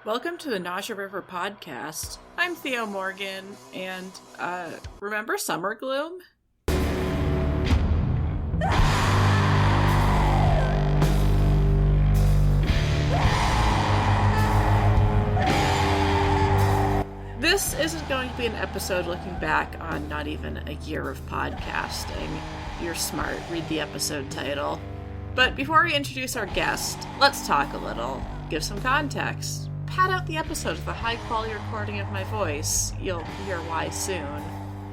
Welcome to the Nausea River podcast. I'm Theo Morgan, and remember Somergloom? This isn't going to be an episode looking back on not even a year of podcasting. You're smart, read the episode title. But before we introduce our guest, let's talk a little, give some context. Pad out the episode with a high-quality recording of my voice. You'll hear why soon.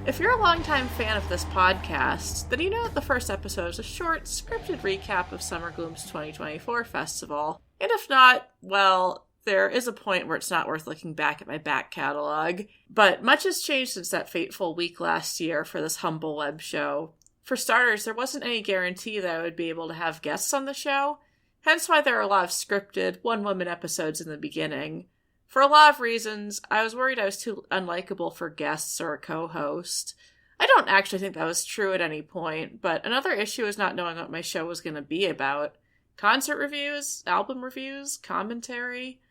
If you're a longtime fan of this podcast, then you know that the first episode is a short, scripted recap of Somergloom's 2024 festival. And if not, well, there is a point where it's not worth looking back at my back catalog. But much has changed since that fateful week last year for this humble web show. For starters, there wasn't any guarantee that I would be able to have guests on the show. Hence why there are a lot of scripted, one-woman episodes in the beginning. For a lot of reasons, I was worried I was too unlikable for guests or a co-host. I don't actually think that was true at any point, but another issue is not knowing what my show was going to be about. Concert reviews, album reviews, commentary,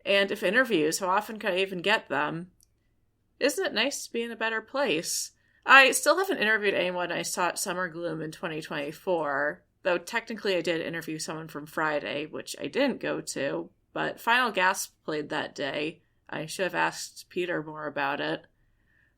and if interviews, how often could I even get them? Isn't it nice to be in a better place? I still haven't interviewed anyone I saw at Somergloom in 2024, though technically I did interview someone from Friday, which I didn't go to, but Final Gasp played that day. I should have asked Peter more about it.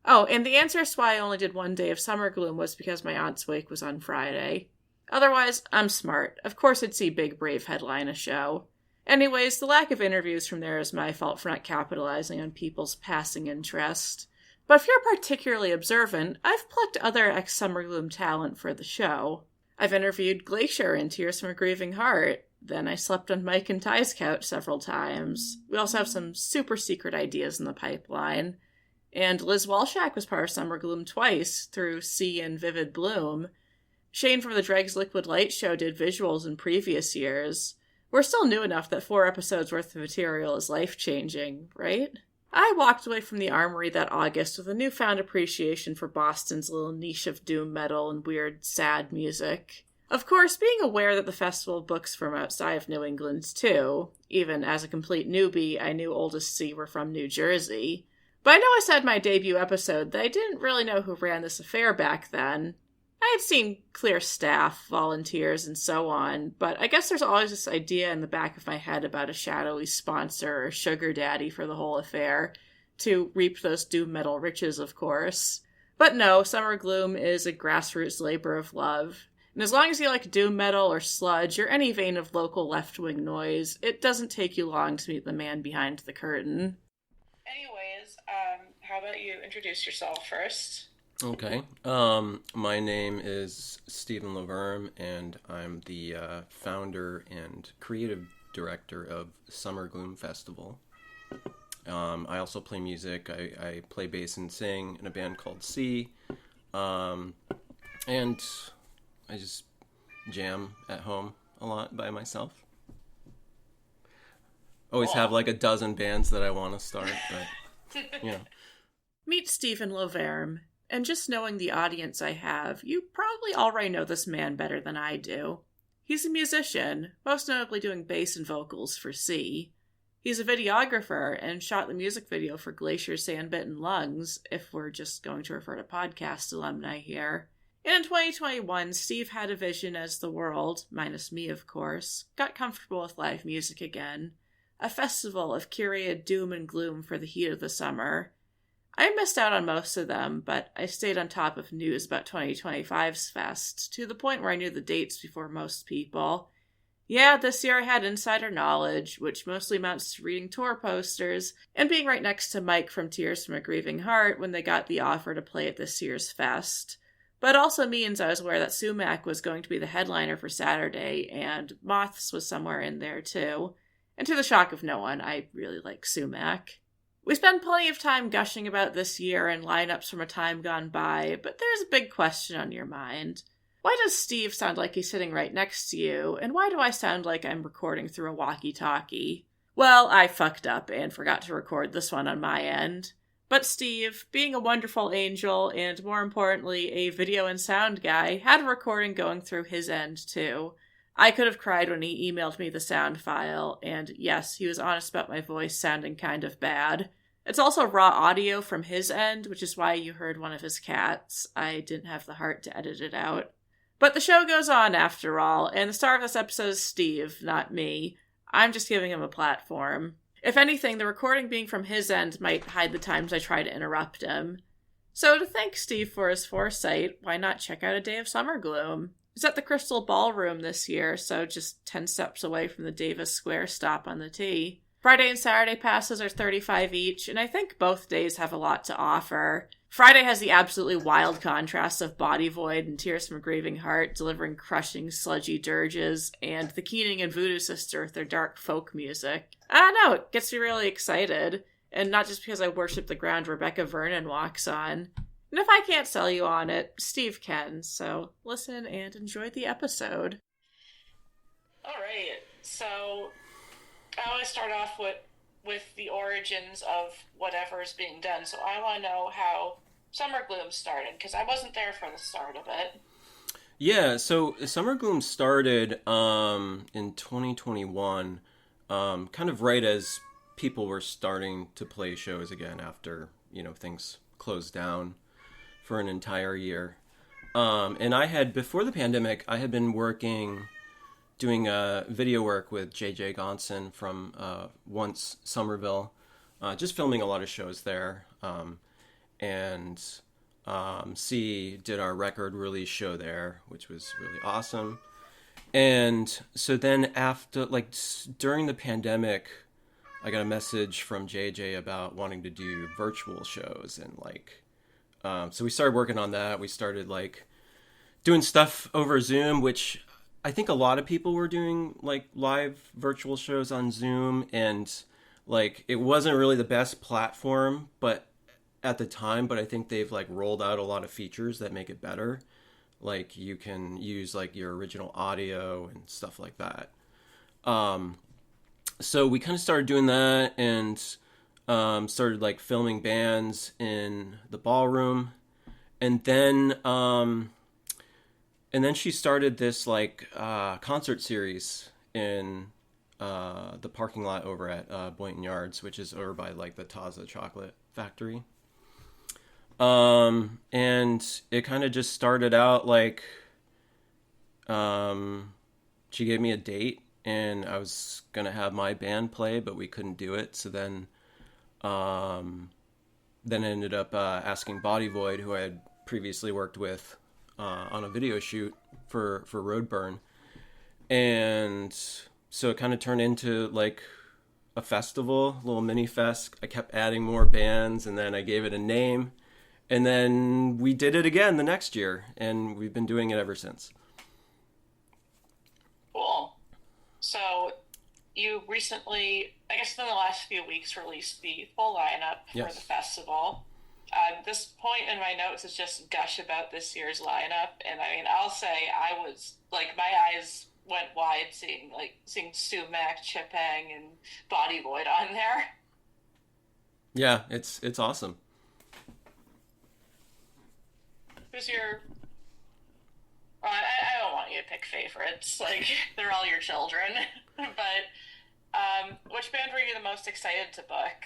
Oh, and the answer as to why I only did one day of Somergloom was because my aunt's wake was on Friday. Otherwise, I'm smart. Of course I'd see Big Brave headline a show. Anyways, the lack of interviews from there is my fault for not capitalizing on people's passing interest. But if you're particularly observant, I've plucked other ex-Somergloom talent for the show. I've interviewed Glacier in Tears from a Grieving Heart. Then I slept on Mike and Ty's couch several times. We also have some super secret ideas in the pipeline. And Liz Walshak was part of Somergloom twice, through Sea and Vivid Bloom. Shane from the Dregs Liquid Light show did visuals in previous years. We're still new enough that 4 episodes worth of material is life-changing, right? I walked away from the Armory that August with a newfound appreciation for Boston's little niche of doom metal and weird, sad music. Of course, being aware that the festival books from outside of New England, too. Even as a complete newbie, I knew Oldest Sea were from New Jersey. But I know I said in my debut episode that I didn't really know who ran this affair back then. I had seen clear staff, volunteers, and so on, but I guess there's always this idea in the back of my head about a shadowy sponsor or sugar daddy for the whole affair, to reap those doom metal riches, of course. But no, Somergloom is a grassroots labor of love, and as long as you like doom metal or sludge or any vein of local left-wing noise, it doesn't take you long to meet the man behind the curtain. Anyways, how about you introduce yourself first? Okay. My name is Stephen LoVerme, and I'm the founder and creative director of Somergloom Festival. I also play music. I play bass and sing in a band called Sea. And I just jam at home a lot by myself. Always have like a dozen bands that I want to start, but, you know. Meet Stephen LoVerme. And just knowing the audience I have, you probably already know this man better than I do. He's a musician, most notably doing bass and vocals for Sea. He's a videographer and shot the music video for Glacier's Sandbitten Lungs, if we're just going to refer to podcast alumni here. And in 2021, Steve had a vision as the world, minus me of course, got comfortable with live music again. A festival of curated doom and gloom for the heat of the summer. I missed out on most of them, but I stayed on top of news about 2025's fest, to the point where I knew the dates before most people. Yeah, this year I had insider knowledge, which mostly amounts to reading tour posters, and being right next to Mike from Tears from a Grieving Heart when they got the offer to play at this year's fest. But it also means I was aware that Sumac was going to be the headliner for Saturday, and Moths was somewhere in there too. And to the shock of no one, I really like Sumac. We spend plenty of time gushing about this year and lineups from a time gone by, but there's a big question on your mind. Why does Steve sound like he's sitting right next to you, and why do I sound like I'm recording through a walkie-talkie? Well, I fucked up and forgot to record this one on my end. But Steve, being a wonderful angel and, more importantly, a video and sound guy, had a recording going through his end too. I could have cried when he emailed me the sound file, and yes, he was honest about my voice sounding kind of bad. It's also raw audio from his end, which is why you heard one of his cats. I didn't have the heart to edit it out. But the show goes on after all, and the star of this episode is Steve, not me. I'm just giving him a platform. If anything, the recording being from his end might hide the times I try to interrupt him. So to thank Steve for his foresight, why not check out A Day of Somergloom? It's at the Crystal Ballroom this year, so just 10 steps away from the Davis Square stop on the T. Friday and Saturday passes are $35 each, and I think both days have a lot to offer. Friday has the absolutely wild contrasts of Body Void and Tears from a Grieving Heart delivering crushing, sludgy dirges, and the Keening and Voodoo Sister with their dark folk music. I don't know, it gets me really excited, and not just because I worship the ground Rebecca Vernon walks on. And if I can't sell you on it, Steve can, so listen and enjoy the episode. Alright, so I always start off with the origins of whatever's being done, so I want to know how Somergloom started, because I wasn't there for the start of it. Yeah, so Somergloom started in 2021, kind of right as people were starting to play shows again after, things closed down for an entire year. And I had, before the pandemic, I had been doing video work with JJ Gonson from Once Somerville, just filming a lot of shows there. And C did our record release show there, which was really awesome. And so then after, during the pandemic, I got a message from JJ about wanting to do virtual shows. And so we started working on that. We started doing stuff over Zoom, which I think a lot of people were doing live virtual shows on Zoom, and it wasn't really the best platform, but at the time, but I think they've rolled out a lot of features that make it better. You can use your original audio and stuff like that. So we kind of started doing that and started filming bands in the ballroom, and then she started this concert series in the parking lot over at Boynton Yards, which is over by the Taza Chocolate Factory. And it kind of just started out she gave me a date and I was gonna have my band play, but we couldn't do it. So then I ended up asking Body Void, who I had previously worked with on a video shoot for Roadburn, and so it kind of turned into a festival, a little mini fest. I kept adding more bands, and then I gave it a name, and then we did it again the next year, and we've been doing it ever since. Cool. So you recently, I guess in the last few weeks, released the full lineup for the festival. This point in my notes is just gush about this year's lineup, and I mean, I'll say I was my eyes went wide seeing Sumac, Chipang, and Body Void on there. Yeah, it's awesome. Who's your? Well, I don't want you to pick favorites. They're all your children, but which band were you the most excited to book?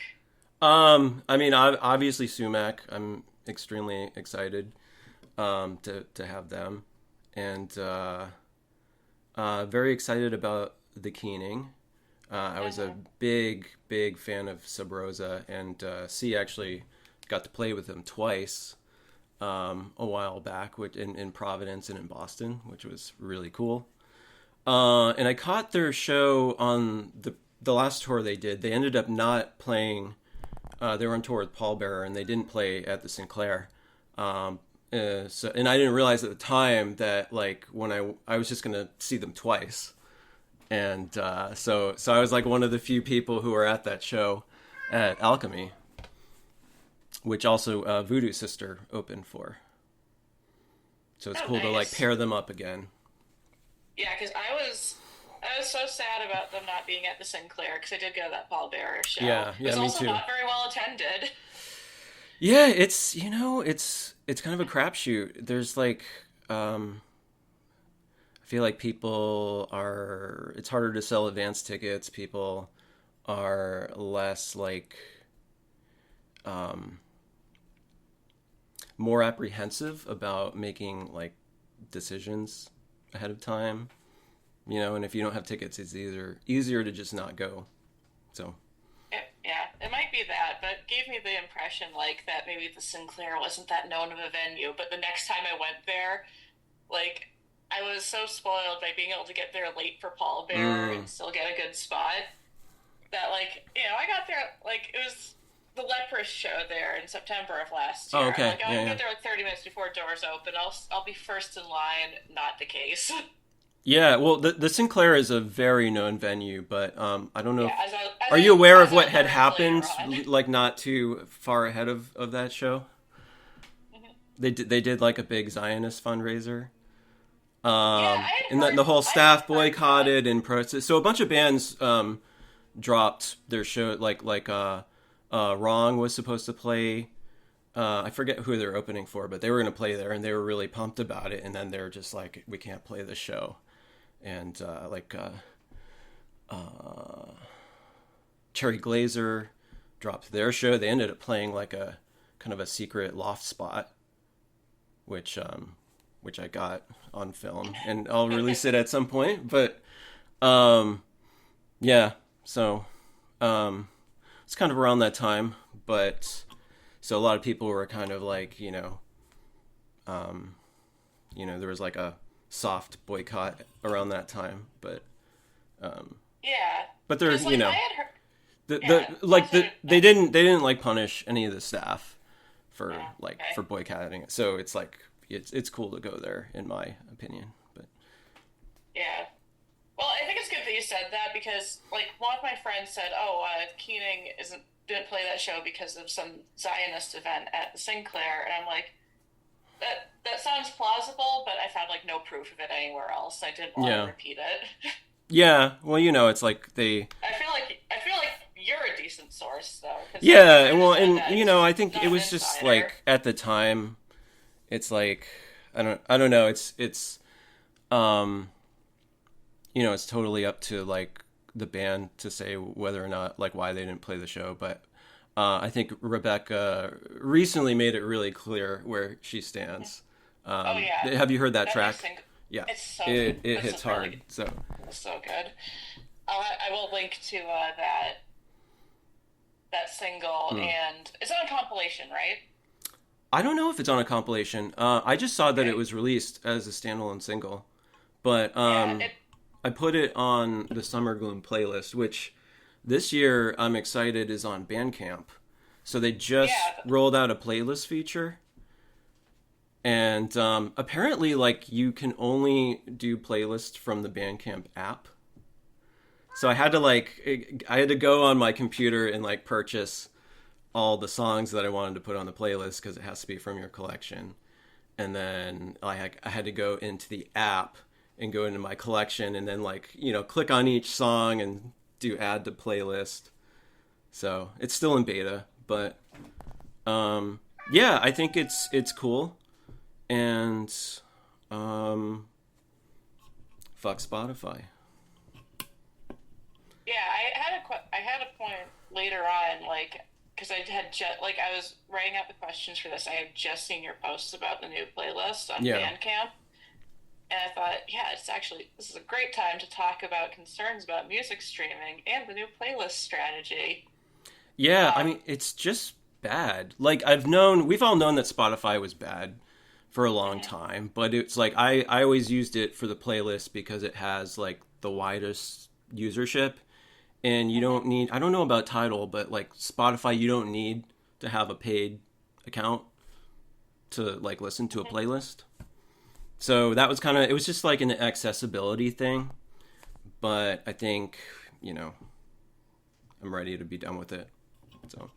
I mean, obviously Sumac. I'm extremely excited to have them, and very excited about the Keening. I was a big fan of Sub Rosa, and C actually got to play with them twice a while back, in Providence and in Boston, which was really cool. And I caught their show on the last tour they did. They ended up not playing. They were on tour with Paul Bearer, and they didn't play at the Sinclair. And I didn't realize at the time that when I was just gonna see them twice, and so I was one of the few people who were at that show at Alchemy, which also Voodoo Sister opened for. So it's cool to pair them up again. Yeah, because I was so sad about them not being at the Sinclair, because I did go to that Paul Bearer show. Yeah, me too. It was also not very well attended. Yeah, it's kind of a crapshoot. There's I feel like it's harder to sell advance tickets. People are less like, more apprehensive about making like decisions ahead of time, and if you don't have tickets, it's easier to just not go. So yeah, it might be that, but it gave me the impression like that maybe the Sinclair wasn't that known of a venue, but the next time I went there, like I was so spoiled by being able to get there late for Paul Bearer and still get a good spot that like, I got there like it was the Leprous show there in September of last year. Oh, okay. Like, I can get there like 30 minutes before doors open. I'll be first in line. Not the case. Yeah, well, the Sinclair is a very known venue, but I don't know. Yeah, are you aware of what had happened, like not too far ahead of that show? Mm-hmm. They did like a big Zionist fundraiser, and the whole staff boycotted and protested. So a bunch of bands dropped their show. Like Wrong was supposed to play. I forget who they're opening for, but they were going to play there, and they were really pumped about it. And then they're just like, we can't play the show. And Cherry Glazer dropped their show. They ended up playing like a kind of a secret loft spot, which I got on film, and I'll release it at some point. But yeah, so it's kind of around that time. But so a lot of people were kind of like, there was like a soft boycott around that time, but but there's like, they didn't like punish any of the staff for for boycotting it, so it's like it's cool to go there in my opinion. But well, I think it's good that you said that, because like one of my friends said, Keening didn't play that show because of some Zionist event at the Sinclair, and I'm like, That sounds plausible, but I found like no proof of it anywhere else. I didn't want to repeat it. Yeah, well, it's like they. I feel like you're a decent source, though. Yeah, well, and I think it was just like at the time, it's like I don't know. It's it's totally up to like the band to say whether or not like why they didn't play the show, but. I think Rebecca recently made it really clear where she stands. Have you heard that track? Yeah, it hits hard. So it's so good. I will link to that single, and it's on a compilation, right? I don't know if it's on a compilation. I just saw that it was released as a standalone single, but I put it on the Somergloom playlist, which. This year, I'm excited, is on Bandcamp. So they just rolled out a playlist feature. And apparently, like, you can only do playlists from the Bandcamp app. So I had to go on my computer and, like, purchase all the songs that I wanted to put on the playlist, because it has to be from your collection. And then I had to go into the app and go into my collection and then, like, click on each song and do add to playlist. So it's still in beta, but I think it's cool. And fuck Spotify. Yeah, I had a point later on, like, because I had I was writing out the questions for this. I had just seen your posts about the new playlist on Bandcamp. And I thought, this is a great time to talk about concerns about music streaming and the new playlist strategy. Yeah, I mean, it's just bad. Like, we've all known that Spotify was bad for a long time, but it's like, I always used it for the playlist because it has, like, the widest usership, and you don't need, I don't know about Tidal, but, like, Spotify, you don't need to have a paid account to, like, listen to a playlist. So that was it was just like an accessibility thing, but I think, I'm ready to be done with it. So.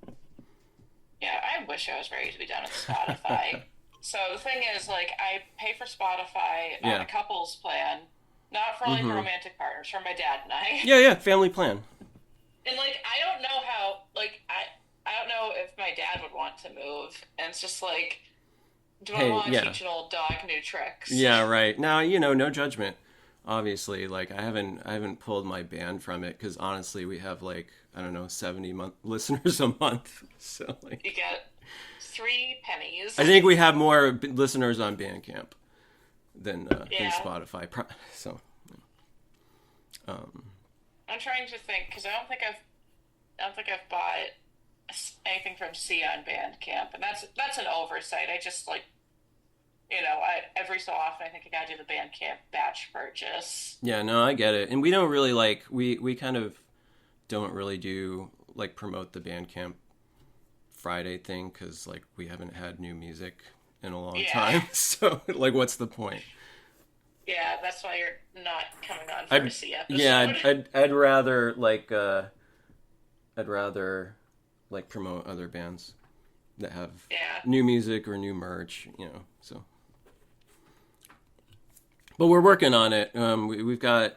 Yeah, I wish I was ready to be done with Spotify. So the thing is, like, I pay for Spotify on a couples plan, not for like romantic partners, for my dad and I. Yeah, family plan. And like, I don't know how, like, I don't know if my dad would want to move, and it's just like, do I want to teach an old dog new tricks? Yeah, right. Now, no judgment. obviously, like I haven't pulled my band from it because honestly, we have like I don't know listeners a month. So like, You get 3 pennies. I think we have more listeners on Bandcamp than Yeah. Spotify. So, I'm trying to think because I don't think I've bought anything from C on Bandcamp, and that's an oversight. I just like, I every so often I think I gotta do the Bandcamp batch purchase. yeah, no, I get it, and we don't really like we kind of don't really do like promote the Bandcamp Friday thing because like we haven't had new music in a long time. So like, what's the point? Yeah, that's why you're not coming on for a C episode. Yeah, I'd rather like I'd rather like promote other bands that have new music or new merch, so. But we're working on it. We've got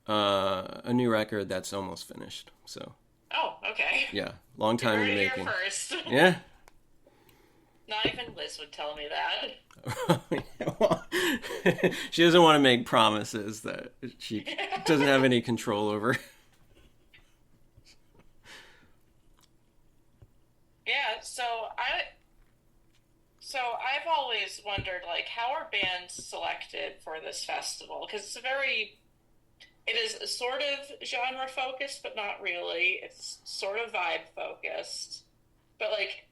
a new record that's almost finished. So. Oh, okay. Yeah, long time in the making. Here first. Yeah. Not even Liz would tell me that. She doesn't want to make promises that she doesn't have any control over. Yeah, so I've always wondered, like, how are bands selected for this festival? Because it is sort of genre focused, but not really. It's sort of vibe focused. But, like,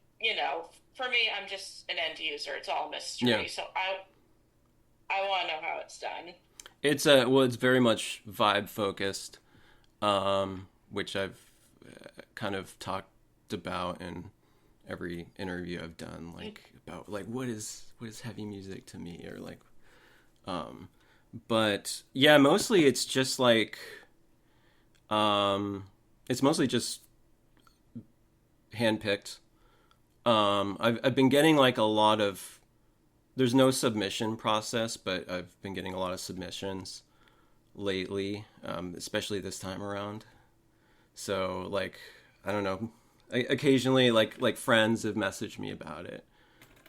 for me, I'm just an end user. It's all mystery. Yeah. So I want to know how it's done. It's very much vibe focused, which I've kind of talked about in every interview I've done, like about like what is heavy music to me, or like, but yeah, mostly it's just like, it's mostly just handpicked. I've been getting like a lot of, there's no submission process, but I've been getting a lot of submissions lately, especially this time around. So like, I don't know, occasionally like friends have messaged me about it,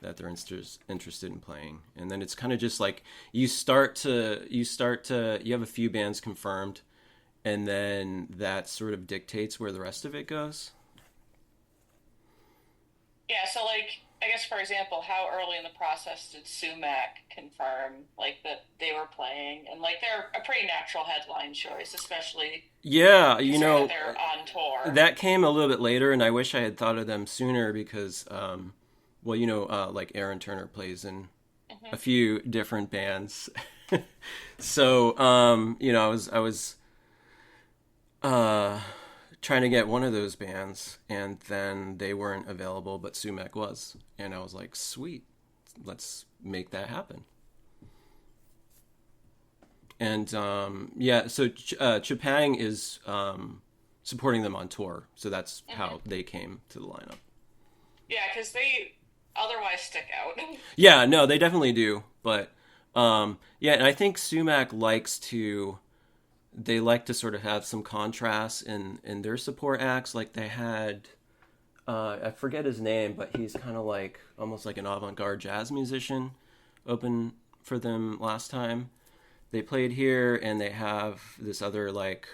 that they're interested in playing. And then it's kind of just like, you have a few bands confirmed, and then that sort of dictates where the rest of it goes. Yeah, so like, I guess for example, how early in the process did Sumac confirm like that they were playing? And like, they're a pretty natural headline choice, especially they're on tour. That came a little bit later, and I wish I had thought of them sooner because, like Aaron Turner plays in a few different bands, so I was trying to get one of those bands, and then they weren't available, but Sumac was, and I was like, sweet, let's make that happen. And so Chapang is supporting them on tour, so that's how they came to the lineup. Yeah, because they otherwise stick out. Yeah, no, they definitely do, but and I think Sumac they like to sort of have some contrast in their support acts. Like they had, I forget his name, but he's kind of like almost like an avant-garde jazz musician open for them last time they played here, and they have this other like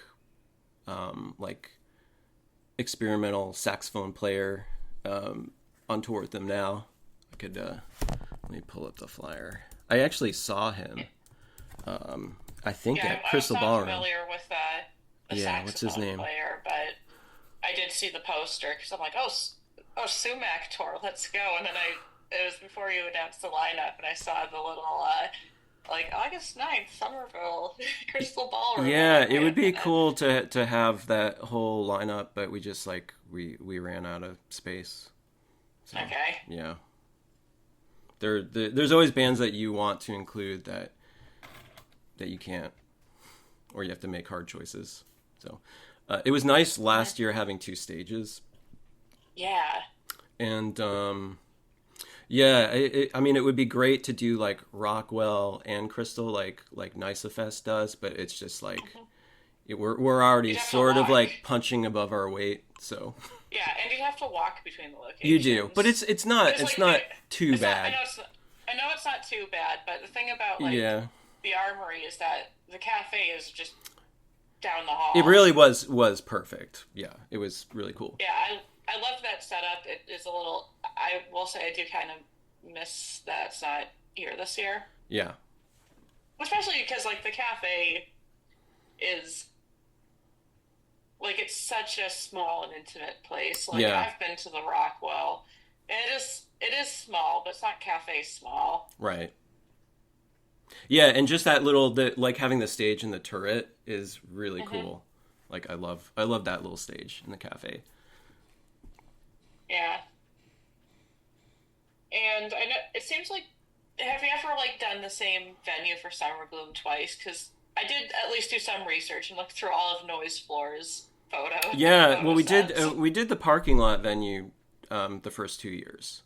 experimental saxophone player on tour with them now. I could let me pull up the flyer. I actually saw him. I think at Crystal Ballroom. I'm not familiar with the saxophone what's his name? player, but I did see the poster because I'm like, oh, Sumac tour, let's go. And then it was before you announced the lineup, and I saw the little like August 9th, Somerville, Crystal Ballroom. Yeah, it would be cool to have that whole lineup, but we just like we ran out of space. So, okay. Yeah. There's always bands that you want to include that you can't, or you have to make hard choices. So it was nice last year having 2 stages. Yeah. And it would be great to do like Rockwell and Crystal like Nysa Fest does, but it's just like we're already sort of like punching above our weight. So yeah, and you have to walk between the locations. You do, but it's not too bad. I know it's not too bad, but the thing about like the Armory is that the cafe is just down the hall. It really was perfect. Yeah, it was really cool. Yeah, I love that setup. It is a little. I will say I do kind of miss that it's not here this year, Yeah. especially because like the cafe is like it's such a small and intimate place. Like Yeah. I've been to the Rockwell, and it is small, but it's not cafe small. Right. Yeah, and just that like having the stage and the turret is really Hmm. cool. Like I love that little stage in the cafe. Yeah, and I know it seems like have you ever like done the same venue for Somergloom twice? Because I did at least do some research and look through all of Noise Floor's Yeah, well photo sets. we did the parking lot venue the first 2 years.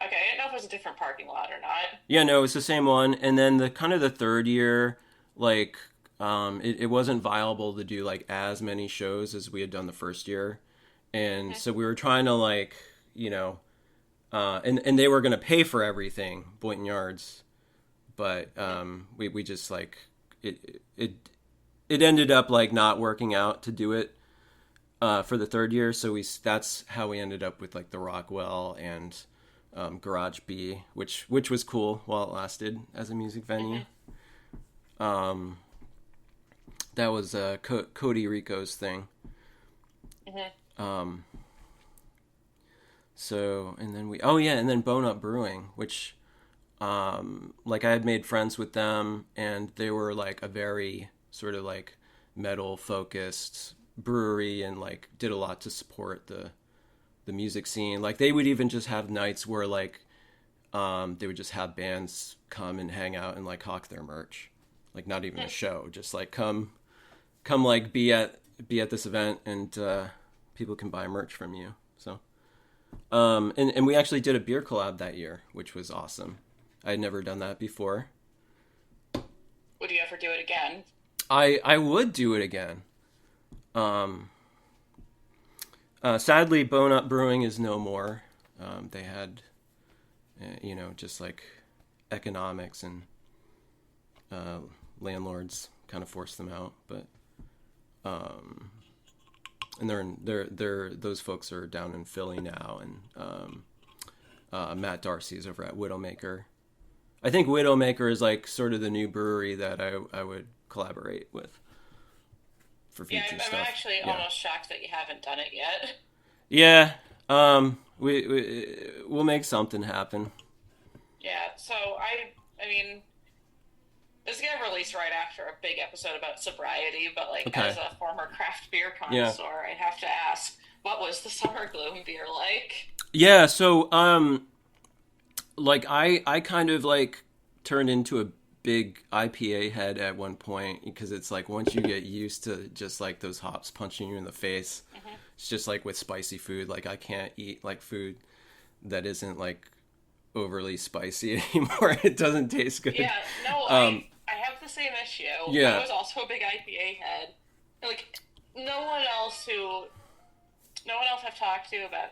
Okay, I didn't know if it was a different parking lot or not. Yeah, no, it's the same one. And then the kind of the third year, like it wasn't viable to do like as many shows as we had done the first year. And Hmm. so we were trying to like, and they were going to pay for everything, Boynton Yards, but we just like it ended up like not working out to do it for the third year. So that's how we ended up with like the Rockwell and Garage B, which was cool while it lasted as a music venue. Hmm. Um, that was Cody Rico's thing. Hmm. Um, so and then and then Bone Up Brewing, which like I had made friends with them, and they were like a very sort of like metal focused brewery, and like did a lot to support the music scene. Like they would even just have nights where like they would just have bands come and hang out and like hawk their merch, like not even a show, just like come like be at this event, and people can buy merch from you. So and we actually did a beer collab that year, which was awesome. I had never done that before. Would you ever do it again? I would do it again. Um, Sadly, Bone Up Brewing is no more. They had, just like economics and uh, landlords kind of forced them out. But and they're those folks are down in Philly now, and Matt Darcy's over at Widowmaker. I think Widowmaker is like sort of the new brewery that I would collaborate with for Yeah, future I'm stuff. actually Yeah. almost shocked that you haven't done it yet. Yeah. We'll make something happen. Yeah, so I mean, this is gonna release right after a big episode about sobriety, but like Okay. as a former craft beer Yeah. connoisseur, I have to ask, what was the Summer Gloom beer like? Yeah. So like I kind of like turned into a big IPA head at one point, because it's like once you get used to just like those hops punching you in the face, Hmm. it's just like with spicy food. Like I can't eat like food that isn't like overly spicy anymore. It doesn't taste good. Yeah, no, Um, I have the same issue. I yeah. was also a big IPA head. Like no one else who, no one else I've talked to about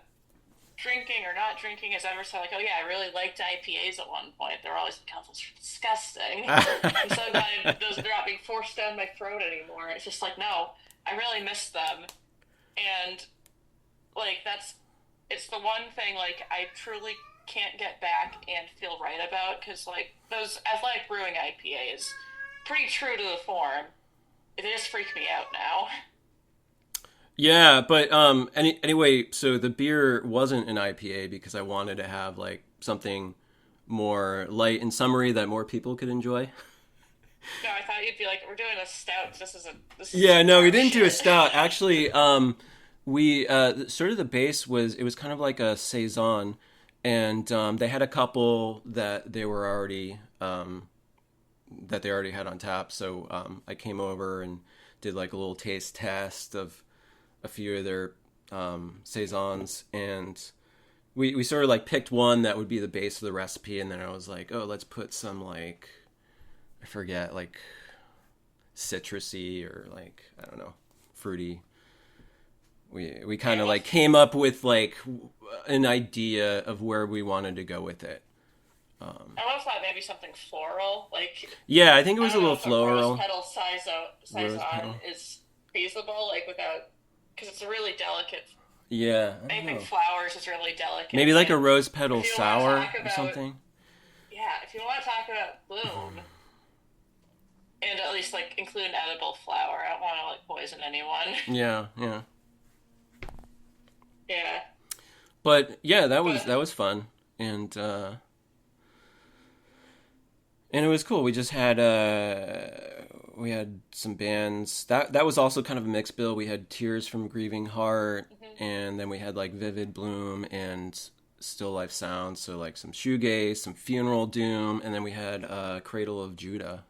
drinking or not drinking has ever said like, oh yeah, I really liked IPAs at one point. They're always like, oh, those are disgusting. I'm so glad they're not being forced down my throat anymore. It's just like, no, I really miss them, and like it's the one thing like I truly can't get back and feel right about, because like those athletic brewing IPAs, pretty true to the form. It just freak me out now. Yeah, but anyway, so the beer wasn't an IPA because I wanted to have like something more light and summery that more people could enjoy. No, I thought you'd be like, we're doing a stout. This is Yeah, some no, we dark didn't do a shit. stout. Actually, we sort of the base was, it was kind of like a saison, and they had a couple that they already had on tap. So I came over and did like a little taste test of a few of their saisons, and we sort of like picked one that would be the base of the recipe, and then I was like, oh, let's put some like, I forget, like citrusy or like, I don't know, fruity. We kind Yeah, of well, like came up with like an idea of where we wanted to go with it. I almost thought maybe something floral, like Yeah, I think it I was a don't know little if a rose floral. petal Rose saison petal. is feasible, like without, because it's a really delicate. Yeah, I don't Anything know. flowers is really delicate, Maybe like but a rose petal if you want to sour talk or about, something. yeah, if you want to talk about bloom and at least like include an edible flower, I don't want to like poison anyone. Yeah, yeah. Yeah, But yeah, that was but that was fun, and it was cool. We had some bands. That was also kind of a mixed bill. We had Tears from Grieving Heart, mhm. and then we had like Vivid Bloom and Still Life Sounds. So like some shoegaze, some funeral doom, and then we had Cradle of Judah,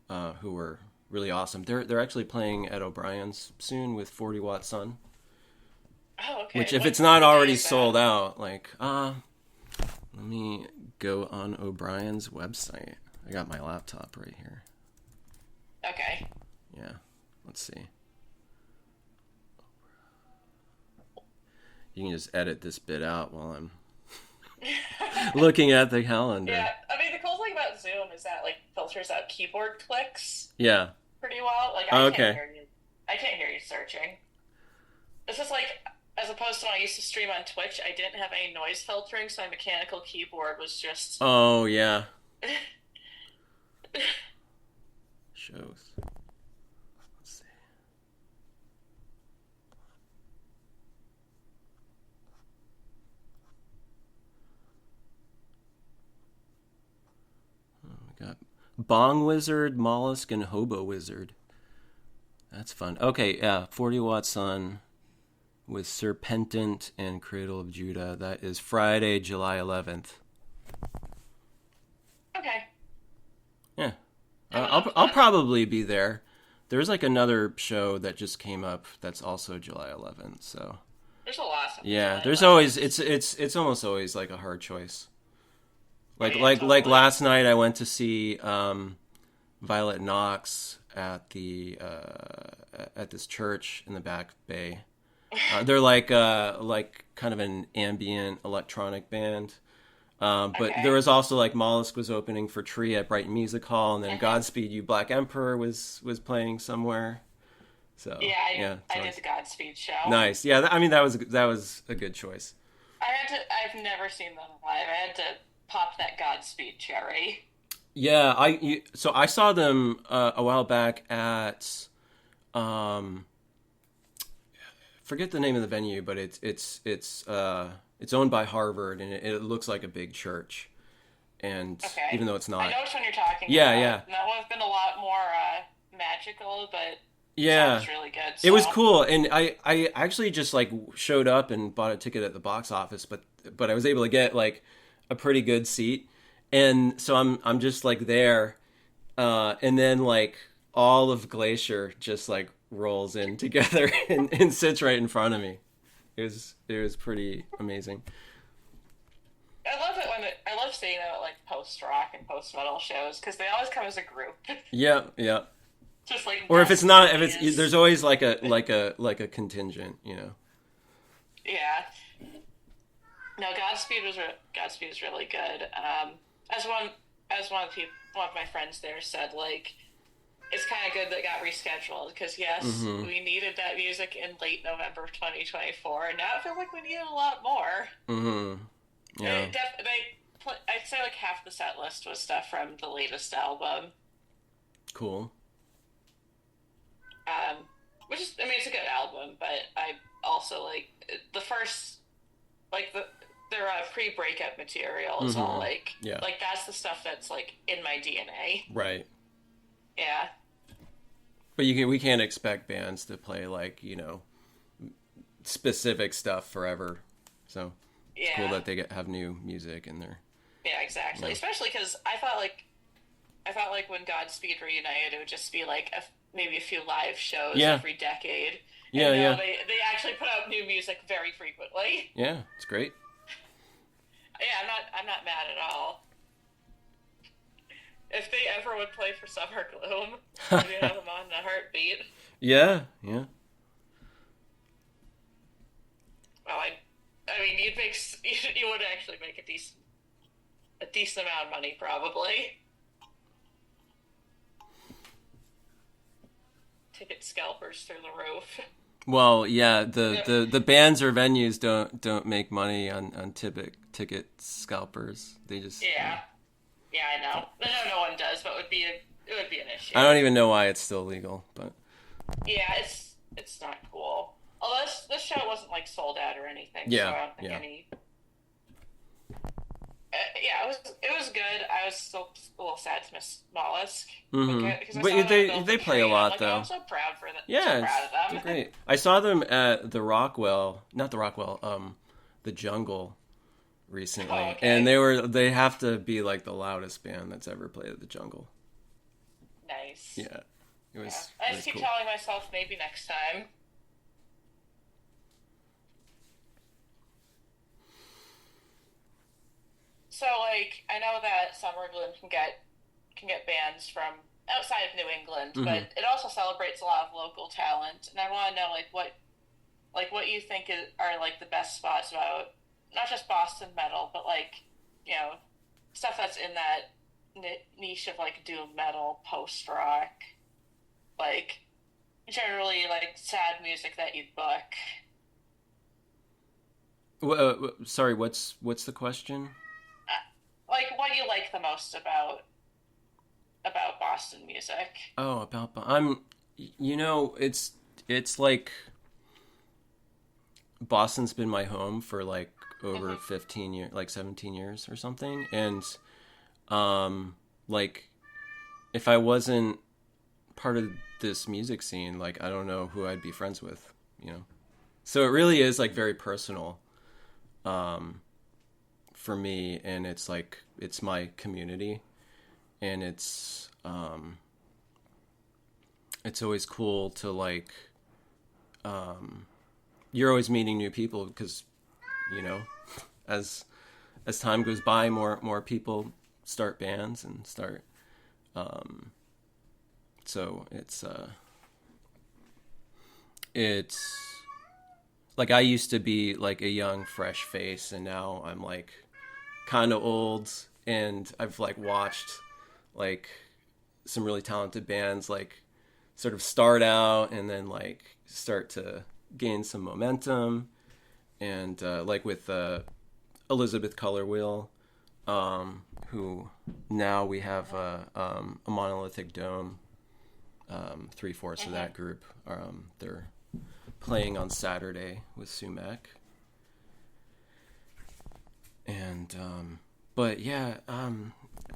who were really awesome. They're actually playing at O'Brien's soon with 40 Watt Sun. Oh, Which okay. if it's not What day already is that? sold out, like let me go on O'Brien's website. I got my laptop right here. Okay. Yeah, let's see. You can just edit this bit out while I'm looking at the calendar. Yeah, I mean the cool thing about Zoom is that like filters out keyboard clicks Yeah. pretty well. Like I can't Okay. hear you. I can't hear you searching. This is like as opposed to when I used to stream on Twitch, I didn't have any noise filtering, so my mechanical keyboard was just Oh yeah. Shows. Let's see. We got Bong Wizard, Mollusk, and Hobo Wizard. That's fun. Okay, yeah, 40 Watt Sun with Serpentant and Cradle of Judah. That is Friday, July 11th. okay. Yeah, Coming up I'll fun. probably be there. There's like another show that just came up that's also July 11th. So There's a lot of yeah, July there's always 11th. it's almost always like a hard choice. Oh Like yeah, like like totally. last night I went to see Violet Knox at this church in the Back Bay. They're like kind of an ambient electronic band. But there Okay. was also like Mollusk was opening for Tree at Brighton Music Hall, and then Hmm. Godspeed You Black Emperor was playing somewhere. So Yeah, yeah, it's I did always the Godspeed show. nice. Yeah, I mean that was a good choice. I've never seen them live. I had to pop that Godspeed cherry. Yeah, so I saw them a while back at um, forget the name of the venue, but it's owned by Harvard, and it looks like a big church. And Okay. even though it's I not, know which one you're talking yeah, about. yeah, And that one's been a lot more magical, but yeah, sounds really good. it was So, cool. And I actually just like showed up and bought a ticket at the box office, but I was able to get like a pretty good seat, and so I'm just like there, and then like all of Glacier just like rolls in together and sits right in front of me. It was pretty amazing. I love it when I love seeing them at like post rock and post metal shows because they always come as a group, Yeah, yeah. just like Or if it's not, if it's Vespertines. there's always like a contingent. Yeah. No, Godspeed is really good. As one of the people, one of my friends there said, like it's kind of good that it got rescheduled because yes, Mm-hmm. we needed that music in late November 2024, and now it feels like we need it a lot more. Mm-hmm. Yeah. I'd say like half the set list was stuff from the latest album, Cool. um, which is I mean it's a good album, but I also like the first like their pre-breakup material is all Mm-hmm. Yeah. like that's the stuff that's like in my DNA. Right. Yeah, But we can't expect bands to play like specific stuff forever. So it's cool yeah, that they have new music in there. yeah, exactly. Yeah. Especially because I thought like when Godspeed reunited, it would just be like maybe a few live shows Yeah. every decade. Yeah. And no, Yeah. they actually put out new music very frequently. Yeah. It's great. Yeah, I'm not mad at all. If they ever would play for Somergloom, we'd have them on a heartbeat. Yeah. Yeah. Well, I mean, you would actually make a decent a decent amount of money, probably. Ticket scalpers through the roof. Well, yeah, Yeah, the bands or venues don't make money on ticket scalpers. They just, yeah, yeah. I know. No one does, but it would be an issue. I don't even know why it's still legal, but Yeah, it's not cool. Although this show wasn't like sold out or anything, so yeah, I don't think yeah. any. Yeah, it was good. I was still a little sad to miss Mollusk because I But saw them they build they the play a tree, and I'm lot like, oh, though. I'm so proud for them. So Yeah, proud of they're them. great. I saw them at the Rockwell, not the Rockwell, the Jungle Oh, recently, and okay. they have to be like the loudest band that's ever played at the Jungle. Nice. Yeah, Yeah. it I just was keep cool. telling myself maybe next time. So like I know that Somergloom can get bands from outside of New England, Hmm. but it also celebrates a lot of local talent. And I want to know what you think are like the best spots about not just Boston metal, but like you know stuff that's in that niche of like doom metal, post rock, like generally like sad music that you'd book. Sorry, what's the question? Like what you like the most about Boston music. Oh, about it's like Boston's been my home for like over Hmm. 15 years, like 17 years or something, and um like if I wasn't part of this music scene, like I don't know who I'd be friends with, you know. So it really is like very personal um for me, and it's like it's my community, and it's always cool to like you're always meeting new people because you know as time goes by, more people start bands and start so it's like I used to be like a young fresh face, and now I'm like kind of old, and I've like watched like some really talented bands like sort of start out and then like start to gain some momentum, and like with Elizabeth Color Wheel, who now we have a monolithic dome. Three-fourths of that Hmm. group, they're playing on Saturday with Sumac, and but yeah,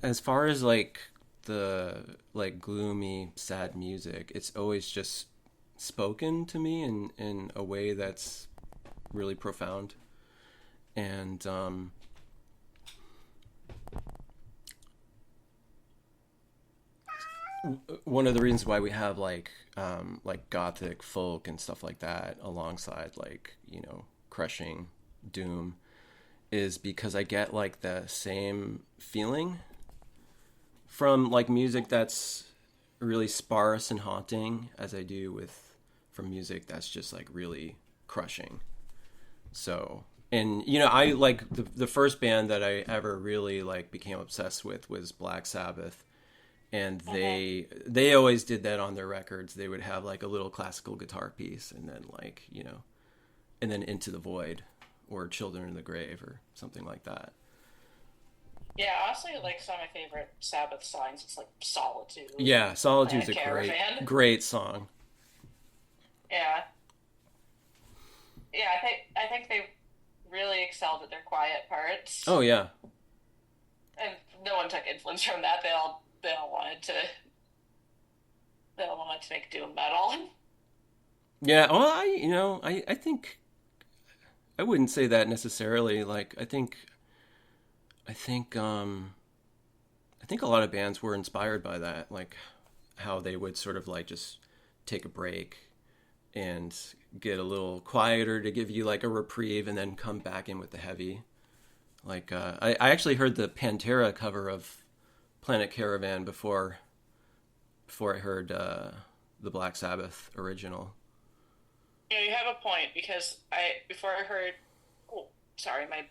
as far as like the like gloomy, sad music, it's always just spoken to me in a way that's really profound, and one of the reasons why we have like gothic folk and stuff like that alongside like crushing doom is because I get like the same feeling from like music that's really sparse and haunting as I do with from music that's just like really crushing. So, and I like the first band that I ever really like became obsessed with was Black Sabbath, and Hmm. they always did that on their records. They would have like a little classical guitar piece, and then like and then Into the Void or Children in the Grave or something like that. Yeah, honestly, like some of my favorite Sabbath songs. It's like Solitude Yeah, and Solitude's Planet a Caravan. great song. Yeah, yeah. I think they really excelled at their quiet parts, Oh yeah, and no one took influence from that. They all wanted to make doom metal. yeah. Well, I think I wouldn't say that necessarily. Like I think I think a lot of bands were inspired by that, like how they would sort of like just take a break and get a little quieter to give you like a reprieve and then come back in with the heavy. Like I actually heard the Pantera cover of Planet Caravan before I heard the Black Sabbath original. You have a point because I before I heard. Oh, sorry, my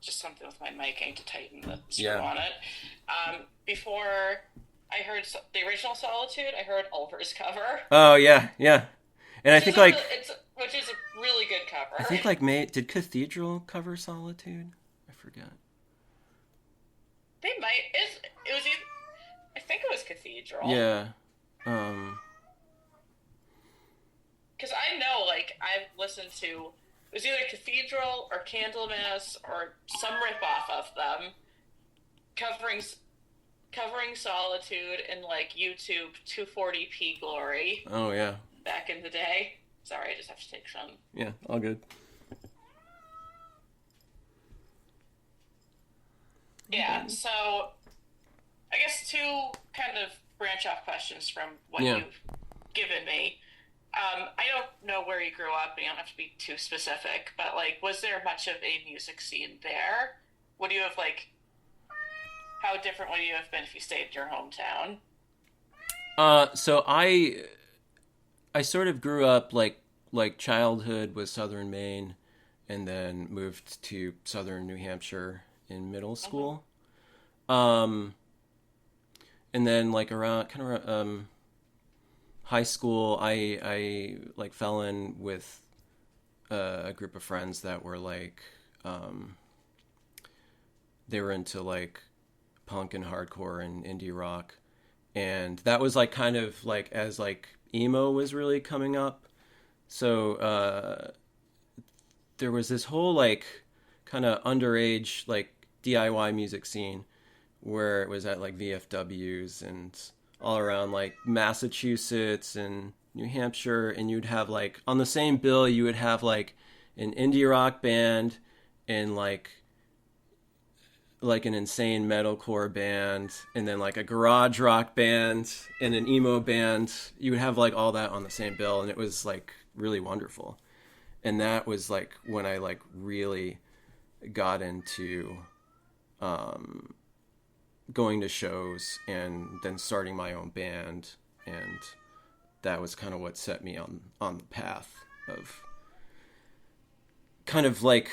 just something with my mic. I need to tighten the screw Yeah. on it. Before I heard the original Solitude, I heard Ulver's cover, Oh yeah, yeah. And I which is think a like which is a really good I cover. think like May did Cathedral cover Solitude? I forget. They might it was either, I think it was Cathedral. Yeah. Um. Because I know, like, I've listened to, it was either Cathedral or Candlemas or some ripoff of them covering covering Solitude in, like, YouTube 240p glory Oh yeah. back in the day. Sorry, I just have to take some. Yeah. All good. Yeah, so I guess two kind of branch off questions from what Yeah. you've given me. I don't know where you grew up, and you don't have to be too specific, but like, was there much of a music scene there? Would you have like, how different would you have been if you stayed in your hometown? So I sort of grew up like childhood was Southern Maine, and then moved to Southern New Hampshire in middle school. Um, and then like around kind of high school, I like fell in with a group of friends that were like they were into like punk and hardcore and indie rock, and that was like kind of like as like emo was really coming up. So there was this whole like kind of underage like DIY music scene where it was at like VFWs and all around like Massachusetts and New Hampshire, and you'd have like on the same bill you would have like an indie rock band and like an insane metalcore band, and then like a garage rock band and an emo band. You would have like all that on the same bill, and it was like really wonderful. And that was like when I like really got into going to shows and then starting my own band, and that was kind of what set me on the path of kind of like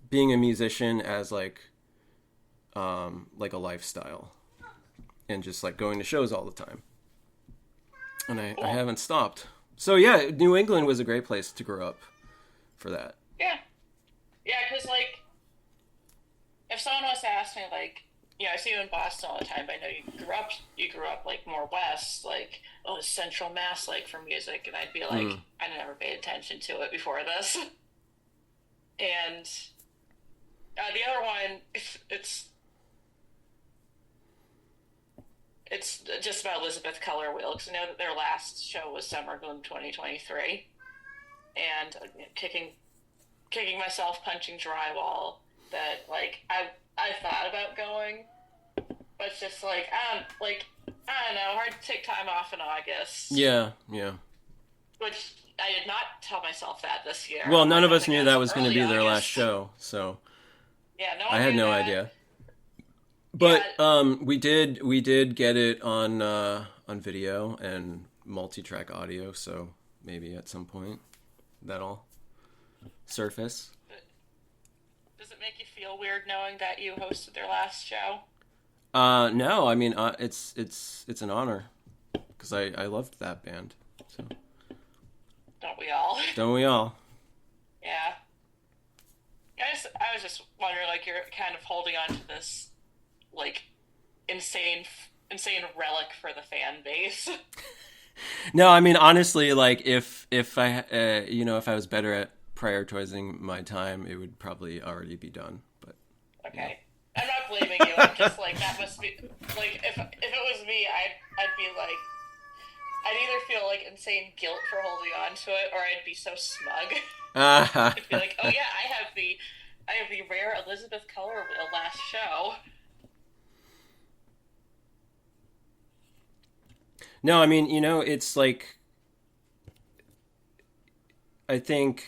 being a musician as like a lifestyle, and just like going to shows all the time. And I haven't stopped. So yeah, New England was a great place to grow up for that. Yeah. Yeah, because, like, if someone was to ask me, like, I see you in Boston all the time, but I know you grew up, like, more west, like, oh, is Central Mass, like, for music? And I'd be like, I never paid attention to it before this. And the other one, it's just about Elizabeth Color Wheel, because I know that their last show was Somergloom 2023. And kicking myself, punching drywall, that, like, I thought about going, but it's just like, I don't know, hard to take time off in August. Yeah. Which I did not tell myself that this year. Well, none of us knew that was going to be their last show, so yeah, no, I had no idea. But we did get it on video and multi-track audio, so maybe at some point that'll surface. Does it make you feel weird knowing that you hosted their last show? No, I mean it's an honor because I loved that band. So Don't we all? don't we all? Yeah. I was just wondering, like, you're kind of holding on to this, like, insane relic for the fan base. No, I mean honestly, like if I if I was better at prioritizing my time, it would probably already be done. But Okay. I'm not blaming you. I'm just like, that must be, like, if it was me, I'd be like, I'd either feel like insane guilt for holding on to it, or I'd be so smug. I'd be like, oh yeah, I have the rare Elizabeth Color Wheel last show. No, I mean, it's like I think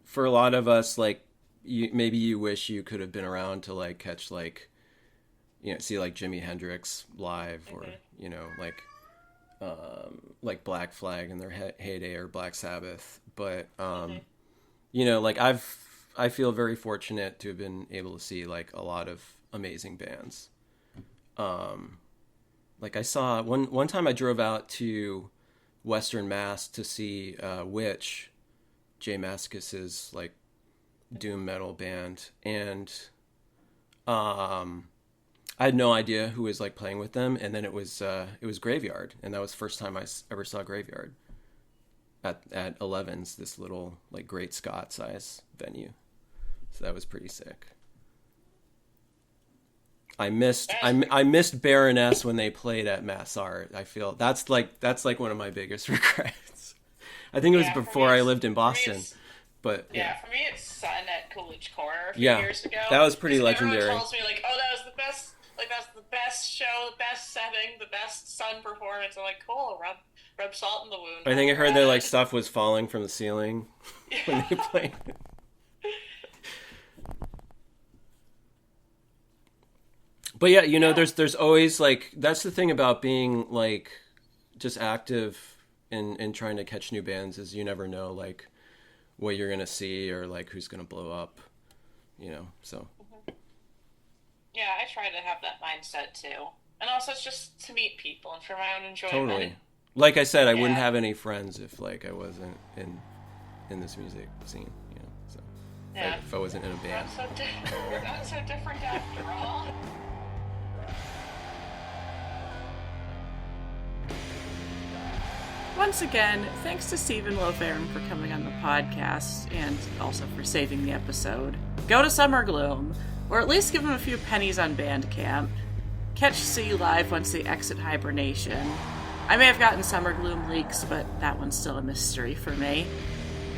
for a lot of us, like maybe you wish you could have been around to like catch like see like Jimi Hendrix live, or like Black Flag in their heyday, or Black Sabbath. But like I feel very fortunate to have been able to see like a lot of amazing bands. Like I saw one time I drove out to Western Mass to see Witch, Jay Mascis's like doom metal band, and I had no idea who was like playing with them, and then it was Graveyard, and that was the first time I ever saw Graveyard at Eleven's, this little like Great Scott size venue. So that was pretty sick. I missed Baroness when they played at Mass Art. I feel that's like one of my biggest regrets. I think it was before I lived in Boston. But yeah, for me it's Sun at Coolidge Corner a few years ago. That was pretty legendary. Everyone tells me like, oh, that was the best, like that's the best show, the best setting, the best Sun performance. I'm like, cool, rub salt in the wound. I think I heard that like stuff was falling from the ceiling when they played. But yeah, you know, there's always like, that's the thing about being like just active in trying to catch new bands, is you never know like what you're gonna see or like who's gonna blow up, you know. So yeah, I try to have that mindset too, and also it's just to meet people and for my own enjoyment. Totally. Like I said, I wouldn't have any friends if like I wasn't in this music scene, you know. So if I wasn't in a band. We're not so different after all. Once again, thanks to Stephen LoVerme for coming on the podcast and also for saving the episode. Go to Somergloom, or at least give him a few pennies on Bandcamp. Catch C live once they exit hibernation. I may have gotten Somergloom leaks, but that one's still a mystery for me.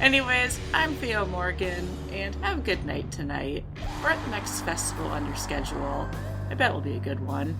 Anyways, I'm Theo Morgan, and have a good night tonight, or at the next festival on your schedule. I bet it'll be a good one.